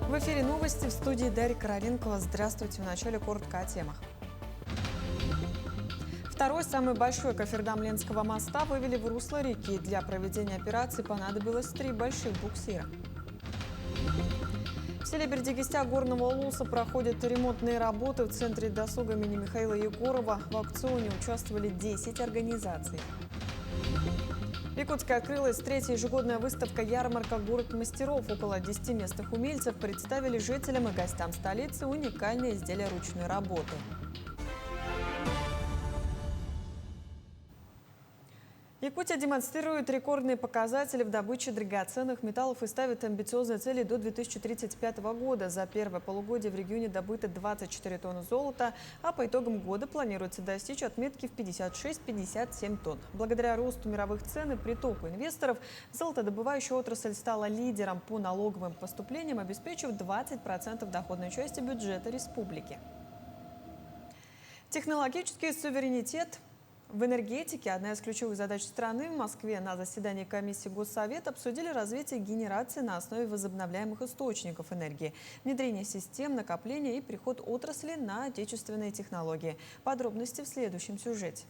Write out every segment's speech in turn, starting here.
В эфире новости, в студии Дарья Коровенкова. Здравствуйте. В начале коротко о темах. Второй, самый большой кофердам Ленского моста вывели в русло реки. Для проведения операции понадобилось 3 больших буксира. В селе Бердигистя Горного Улуса проходят ремонтные работы в центре досуга имени Михаила Егорова. В аукционе участвовали 10 организаций. В Якутске открылась 3-я ежегодная выставка-ярмарка «Город мастеров». Около 10 местных умельцев представили жителям и гостям столицы уникальные изделия ручной работы. Якутия демонстрирует рекордные показатели в добыче драгоценных металлов и ставит амбициозные цели до 2035 года. За первое полугодие в регионе добыто 24 тонны золота, а по итогам года планируется достичь отметки в 56-57 тонн. Благодаря росту мировых цен и притоку инвесторов, золотодобывающая отрасль стала лидером по налоговым поступлениям, обеспечив 20% доходной части бюджета республики. Технологический суверенитет в энергетике – одна из ключевых задач страны. В Москве на заседании комиссии Госсовета обсудили развитие генерации на основе возобновляемых источников энергии, внедрение систем накопления и переход отрасли на отечественные технологии. Подробности в следующем сюжете.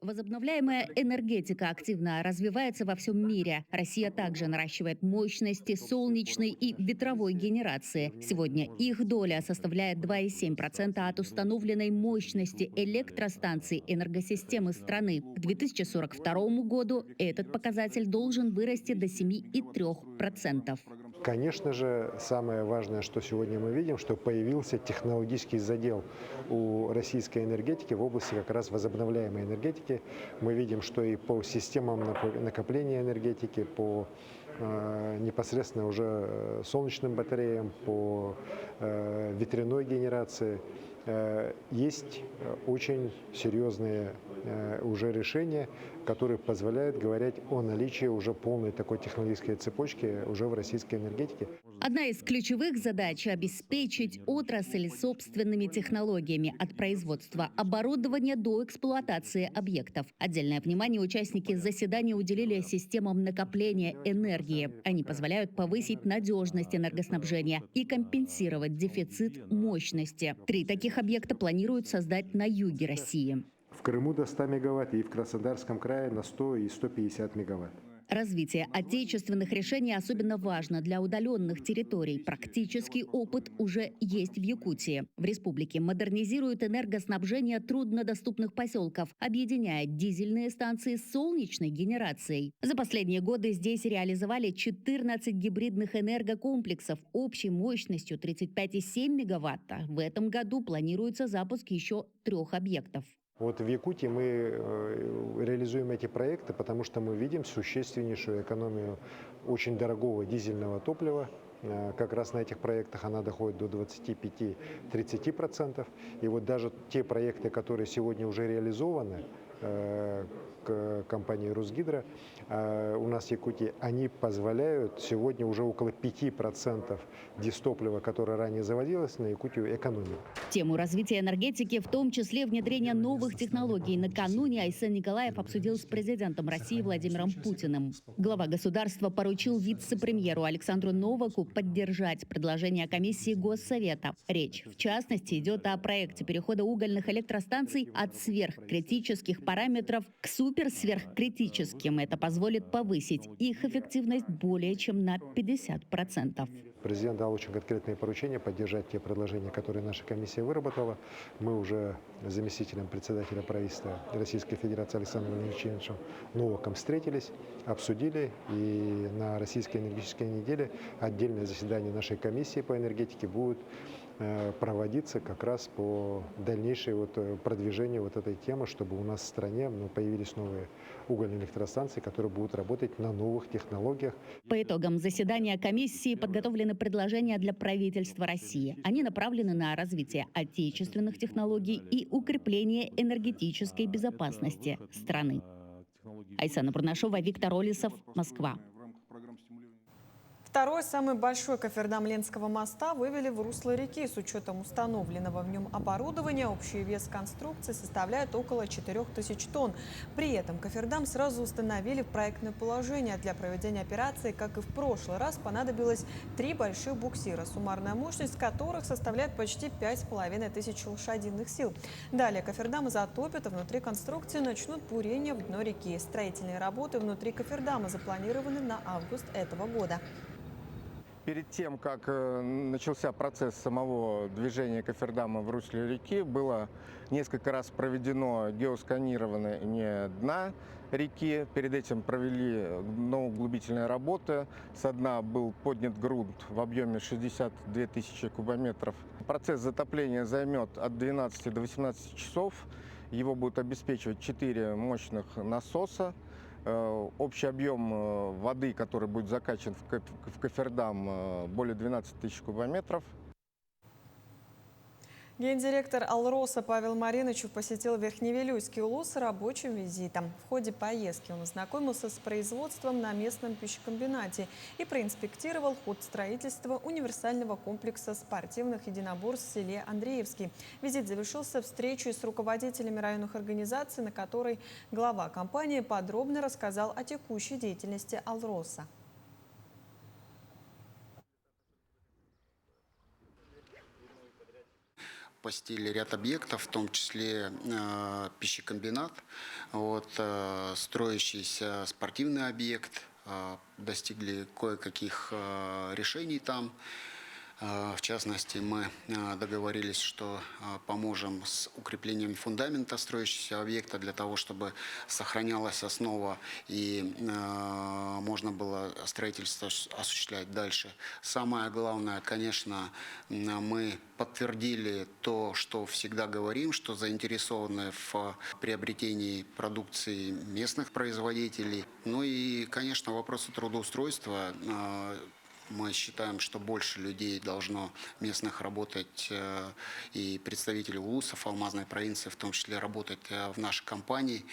Возобновляемая энергетика активно развивается во всем мире. Россия также наращивает мощности солнечной и ветровой генерации. Сегодня их доля составляет 2,7% от установленной мощности электростанций энергосистемы страны. К 2042 году этот показатель должен вырасти до 7,3%. Конечно же, самое важное, что сегодня мы видим, что появился технологический задел у российской энергетики в области как раз возобновляемой энергетики. Мы видим, что и по системам накопления энергетики, по непосредственно уже солнечным батареям, по ветряной генерации есть очень серьезные уже решения, которые позволяют говорить о наличии уже полной такой технологической цепочки уже в российской энергетике. Одна из ключевых задач – обеспечить отрасль собственными технологиями от производства оборудования до эксплуатации объектов. Отдельное внимание участники заседания уделили системам накопления энергии. Они позволяют повысить надежность энергоснабжения и компенсировать дефицит мощности. 3 таких объекта планируют создать на юге России. В Крыму до 100 мегаватт и в Краснодарском крае на 100 и 150 мегаватт. Развитие отечественных решений особенно важно для удаленных территорий. Практический опыт уже есть в Якутии. В республике модернизируют энергоснабжение труднодоступных поселков, объединяя дизельные станции с солнечной генерацией. За последние годы здесь реализовали 14 гибридных энергокомплексов общей мощностью 35,7 мегаватта. В этом году планируется запуск еще 3 объектов. Вот в Якутии мы реализуем эти проекты, потому что мы видим существеннейшую экономию очень дорогого дизельного топлива. Как раз на этих проектах она доходит до 25-30%. И вот даже те проекты, которые сегодня уже реализованы к компании «Русгидро», у нас в Якутии, они позволяют сегодня уже около 5% дистоплива, которое ранее заводилось, на Якутию экономить. Тему развития энергетики, в том числе внедрения новых технологий, накануне Айсен Николаев обсудил с президентом России Владимиром Путиным. Глава государства поручил вице-премьеру Александру Новаку поддержать предложение комиссии Госсовета. Речь, в частности, идет о проекте перехода угольных электростанций от сверхкритических параметров к суперсверхкритическим. Это позволит повысить их эффективность более чем на 50%. Президент дал очень конкретные поручения поддержать те предложения, которые наша комиссия выработала. Мы уже с заместителем председателя правительства Российской Федерации Александром Валентиновичем Новаком встретились, обсудили. И на Российской энергетической неделе отдельное заседание нашей комиссии по энергетике будет проводиться как раз по дальнейшему продвижению этой темы, чтобы у нас в стране появились новые угольные электростанции, которые будут работать на новых технологиях. По итогам заседания комиссии подготовлены предложения для правительства России. Они направлены на развитие отечественных технологий и укрепление энергетической безопасности страны. Айсана Бурнашова, Виктор Олисов, Москва. Второй, самый большой кофердам Ленского моста вывели в русло реки. С учетом установленного в нем оборудования общий вес конструкции составляет около 4000 тонн. При этом кофердам сразу установили в проектное положение. Для проведения операции, как и в прошлый раз, понадобилось 3 больших буксира, суммарная мощность которых составляет почти 5500 лошадиных сил. Далее кофердам затопят, а внутри конструкции начнут бурение в дно реки. Строительные работы внутри кофердама запланированы на август этого года. Перед тем, как начался процесс самого движения кофердама в русле реки, было несколько раз проведено геосканирование дна реки. Перед этим провели дноуглубительные работы. Со дна был поднят грунт в объеме 62 тысячи кубометров. Процесс затопления займет от 12 до 18 часов. Его будут обеспечивать 4 мощных насоса. Общий объем воды, который будет закачан в кофердам, более 12 тысяч кубометров. Гендиректор «Алроса» Павел Маринычев посетил Верхневилюйский улус с рабочим визитом. В ходе поездки он ознакомился с производством на местном пищекомбинате и проинспектировал ход строительства универсального комплекса спортивных единоборств в селе Андреевский. Визит завершился встречей с руководителями районных организаций, на которой глава компании подробно рассказал о текущей деятельности «Алроса». Посетили ряд объектов, в том числе пищекомбинат, строящийся спортивный объект, достигли кое-каких решений там. В частности, мы договорились, что поможем с укреплением фундамента строящегося объекта для того, чтобы сохранялась основа и можно было строительство осуществлять дальше. Самое главное, конечно, мы подтвердили то, что всегда говорим, что заинтересованы в приобретении продукции местных производителей. Ну и, конечно, вопросы трудоустройства. Мы считаем, что больше людей должно местных работать, и представители улусов Алмазной провинции, в том числе, работать в нашей компании.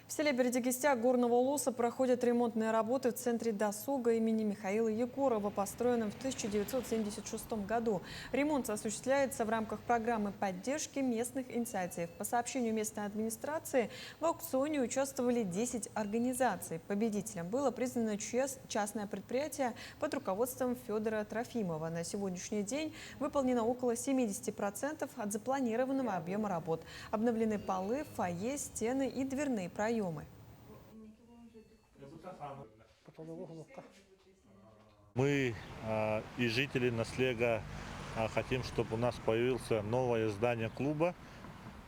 В селе Бердигистяк горного улуса проходят ремонтные работы в центре досуга имени Михаила Егорова, построенном в 1976 году. Ремонт осуществляется в рамках программы поддержки местных инициатив. По сообщению местной администрации, в аукционе участвовали 10 организаций. Победителем было признано частное предприятие под руководством Федора Трофимова. На сегодняшний день выполнено около 70% от запланированного объема работ. Обновлены полы, фойе, стены и дверные проемы. Мы и жители Наслега хотим, чтобы у нас появилось новое здание клуба.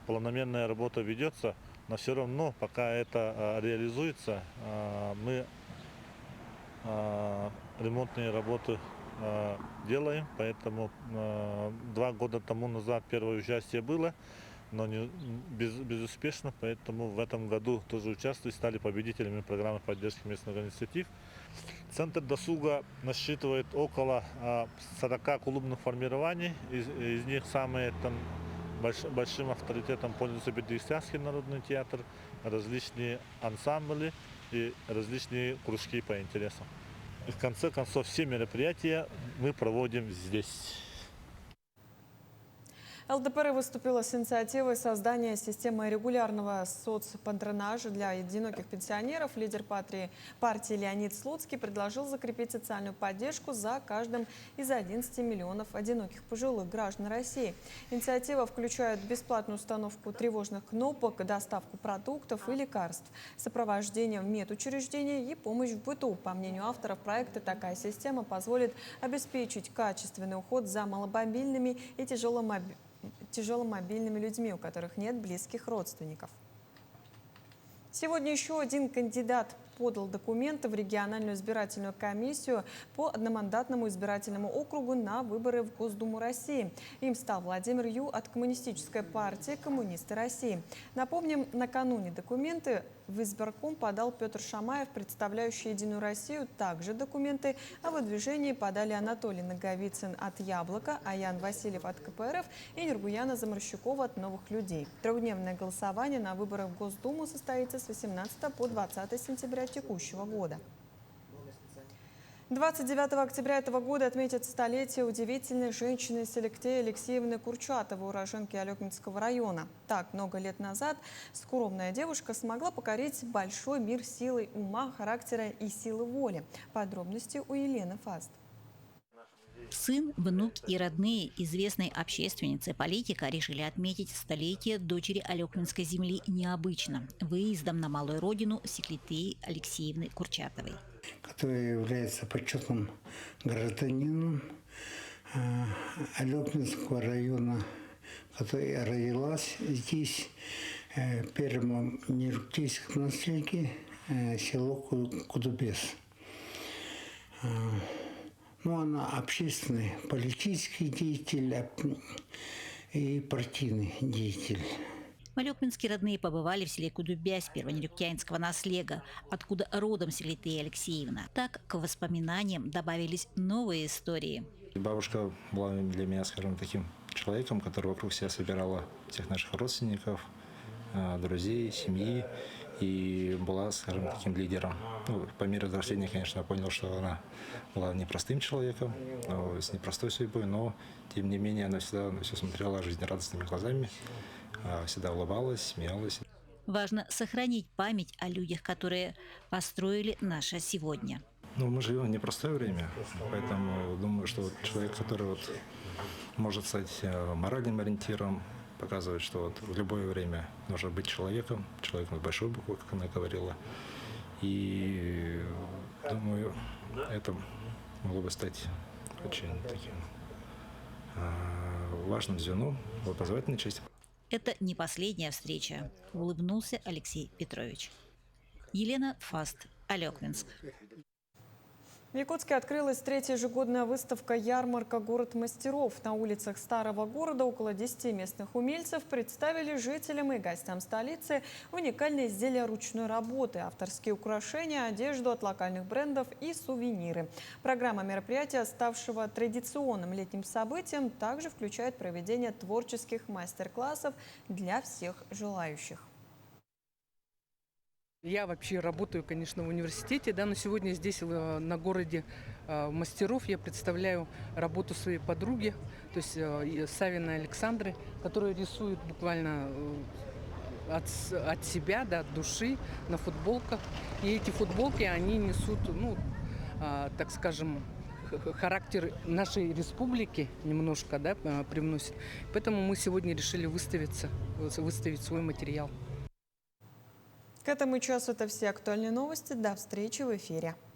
Планомерная работа ведется, но все равно, пока это реализуется, мы ремонтные работы делаем. Поэтому 2 года тому назад первое участие было, но не безуспешно, поэтому в этом году тоже участвовали, стали победителями программы поддержки местных инициатив. Центр досуга насчитывает около 40 клубных формирований, из них самые большим авторитетом пользуется Бердигистякский народный театр, различные ансамбли и различные кружки по интересам. И в конце концов все мероприятия мы проводим здесь. ЛДПР выступила с инициативой создания системы регулярного соцпатронажа для одиноких пенсионеров. Лидер партии Леонид Слуцкий предложил закрепить социальную поддержку за каждым из 11 миллионов одиноких пожилых граждан России. Инициатива включает бесплатную установку тревожных кнопок, доставку продуктов и лекарств, сопровождение в медучреждения и помощь в быту. По мнению авторов проекта, такая система позволит обеспечить качественный уход за маломобильными и тяжеломобильными людьми, у которых нет близких родственников. Сегодня еще один кандидат подал документы в региональную избирательную комиссию по одномандатному избирательному округу на выборы в Госдуму России. Им стал Владимир Ю от Коммунистической партии «Коммунисты России». Напомним, накануне документы в избирком подал Петр Шамаев, представляющий «Единую Россию». Также документы о выдвижении подали Анатолий Наговицын от «Яблока», Аян Васильев от КПРФ и Нургуяна Заморщукова от «Новых людей». Трехдневное голосование на выборах в Госдуму состоится с 18 по 20 сентября текущего года. 29 октября этого года отметят столетие удивительной женщины Селектеи Алексеевны Курчатовой, уроженки Алекминского района. Так, много лет назад скромная девушка смогла покорить большой мир силой ума, характера и силы воли. Подробности у Елены Фаст. Сын, внук и родные известной общественницы политика решили отметить столетие дочери Алекминской земли необычно – выездом на малую родину Селектеи Алексеевны Курчатовой. Которая является почетным гражданином Алекминского района, которая родилась здесь, в первом нерукейском наследии, село Кудубес. Ну, она общественный, политический деятель и партийный деятель. Алекминские родные побывали в селе Кудубясь первонерюктянского наслега, откуда родом Селектея Алексеевна. Так к воспоминаниям добавились новые истории. Бабушка была для меня, скажем, таким человеком, который вокруг себя собирала всех наших родственников, друзей, семьи. И была, скажем, таким лидером. Ну, по мере взросления, конечно, я понял, что она была непростым человеком, с непростой судьбой, но, тем не менее, она всегда на все смотрела жизнерадостными глазами, всегда улыбалась, смеялась. Важно сохранить память о людях, которые построили наше сегодня. Ну, мы живем в непростое время, поэтому думаю, что человек, который может стать моральным ориентиром, показывает, что в любое время нужно быть человеком с большой буквы, как она говорила. И думаю, это могло бы стать очень таким важным звеном в образовательной части. Это не последняя встреча, улыбнулся Алексей Петрович. Елена Фаст, Алекминск. В Якутске открылась третья ежегодная выставка «Ярмарка. Город мастеров». На улицах старого города около 10 местных умельцев представили жителям и гостям столицы уникальные изделия ручной работы, авторские украшения, одежду от локальных брендов и сувениры. Программа мероприятия, ставшего традиционным летним событием, также включает проведение творческих мастер-классов для всех желающих. Я вообще работаю, конечно, в университете, да, но сегодня здесь, на городе мастеров, я представляю работу своей подруги, то есть Савиной Александры, которая рисует буквально от себя, да, от души на футболках. И эти футболки, они несут, ну, так скажем, характер нашей республики немножко, да, привносит. Поэтому мы сегодня решили выставить свой материал. К этому часу это все актуальные новости. До встречи в эфире.